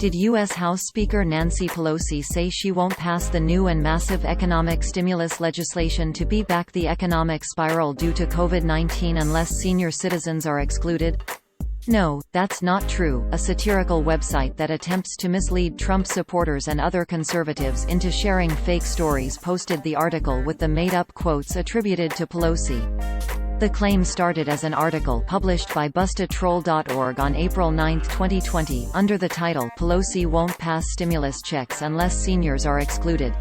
Did U.S. House Speaker Nancy Pelosi say she won't pass the new and massive economic stimulus legislation to beat back the economic spiral due to COVID-19 unless senior citizens are excluded? No, that's not true. A satirical website that attempts to mislead Trump supporters and other conservatives into sharing fake stories posted the article with the made-up quotes attributed to Pelosi. The claim started as an article published by bustatroll.org on April 9, 2020, under the title, "Pelosi Won't Pass Stimulus Checks Unless Seniors Are Excluded."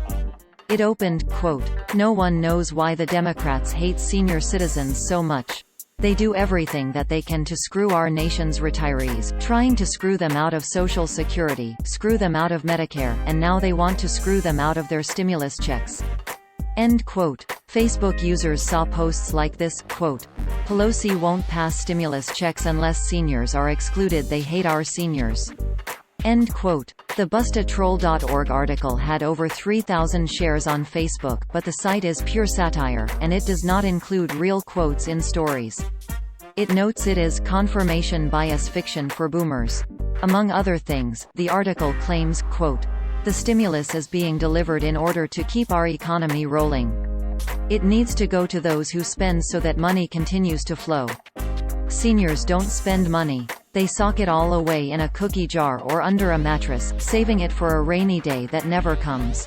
It opened, quote, "No one knows why the Democrats hate senior citizens so much. They do everything that they can to screw our nation's retirees, trying to screw them out of Social Security, screw them out of Medicare, and now they want to screw them out of their stimulus checks." End quote. Facebook users saw posts like this, quote, "Pelosi won't pass stimulus checks unless seniors are excluded. They hate our seniors." End quote. The bustatroll.org article had over 3,000 shares on Facebook, but the site is pure satire, and it does not include real quotes in stories. It notes it is confirmation bias fiction for boomers. Among other things, the article claims, quote, "The stimulus is being delivered in order to keep our economy rolling. It needs to go to those who spend so that money continues to flow. Seniors don't spend money. They sock it all away in a cookie jar or under a mattress, saving it for a rainy day that never comes.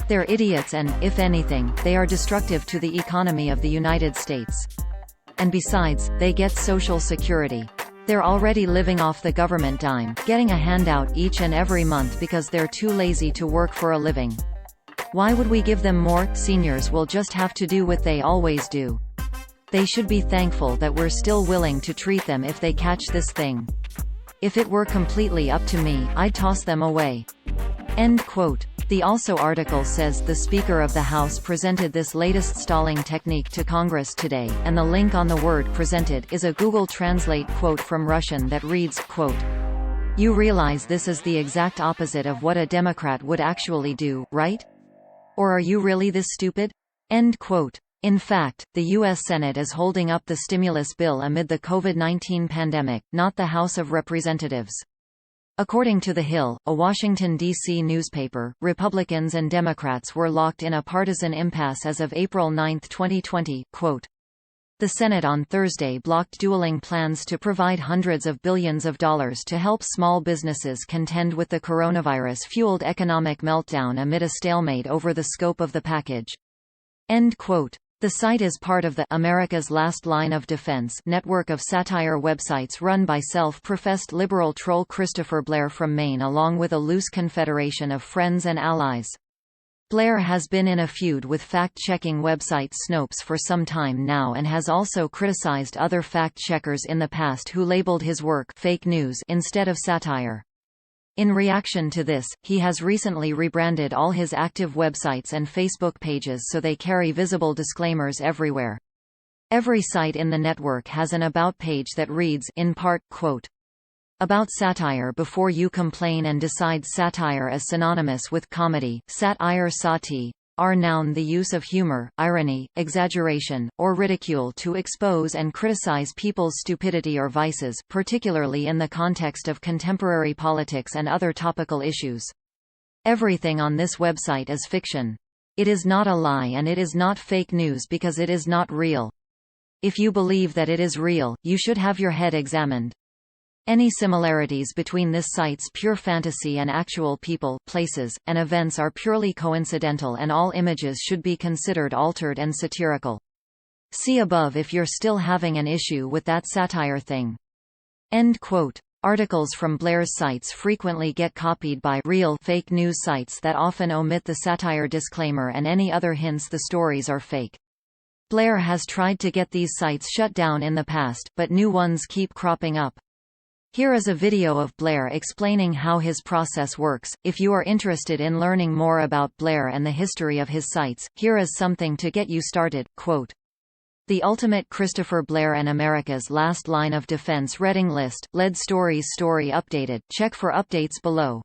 They're idiots and, if anything, they are destructive to the economy of the United States. And besides, they get Social Security. They're already living off the government dime, getting a handout each and every month because they're too lazy to work for a living. Why would we give them more? Seniors will just have to do what they always do. They should be thankful that we're still willing to treat them if they catch this thing. If it were completely up to me, I'd toss them away." End quote. The also article says the Speaker of the House presented this latest stalling technique to Congress today, and the link on the word "presented" is a Google Translate quote from Russian that reads, quote, "You realize this is the exact opposite of what a Democrat would actually do, right? Or are you really this stupid?" End quote. In fact, the U.S. Senate is holding up the stimulus bill amid the COVID-19 pandemic, not the House of Representatives. According to The Hill, a Washington, D.C. newspaper, Republicans and Democrats were locked in a partisan impasse as of April 9, 2020, quote, "The Senate on Thursday blocked dueling plans to provide hundreds of billions of dollars to help small businesses contend with the coronavirus-fueled economic meltdown amid a stalemate over the scope of the package." End quote. The site is part of the America's Last Line of Defense network of satire websites run by self-professed liberal troll Christopher Blair from Maine, along with a loose confederation of friends and allies. Blair has been in a feud with fact-checking website Snopes for some time now and has also criticized other fact-checkers in the past who labeled his work fake news instead of satire. In reaction to this, he has recently rebranded all his active websites and Facebook pages so they carry visible disclaimers everywhere. Every site in the network has an About page that reads, in part, quote, "About satire before you complain and decide satire as synonymous with comedy, sat-ire sati, are noun the use of humor, irony, exaggeration, or ridicule to expose and criticize people's stupidity or vices, particularly in the context of contemporary politics and other topical issues. Everything on this website is fiction. It is not a lie and it is not fake news because it is not real. If you believe that it is real, you should have your head examined. Any similarities between this site's pure fantasy and actual people, places, and events are purely coincidental and all images should be considered altered and satirical. See above if you're still having an issue with that satire thing." End quote. Articles from Blair's sites frequently get copied by real fake news sites that often omit the satire disclaimer and any other hints the stories are fake. Blair has tried to get these sites shut down in the past, but new ones keep cropping up. Here is a video of Blair explaining how his process works. If you are interested in learning more about Blair and the history of his sites, here is something to get you started, quote, "The ultimate Christopher Blair and America's Last Line of Defense reading list, lead stories story updated, check for updates below."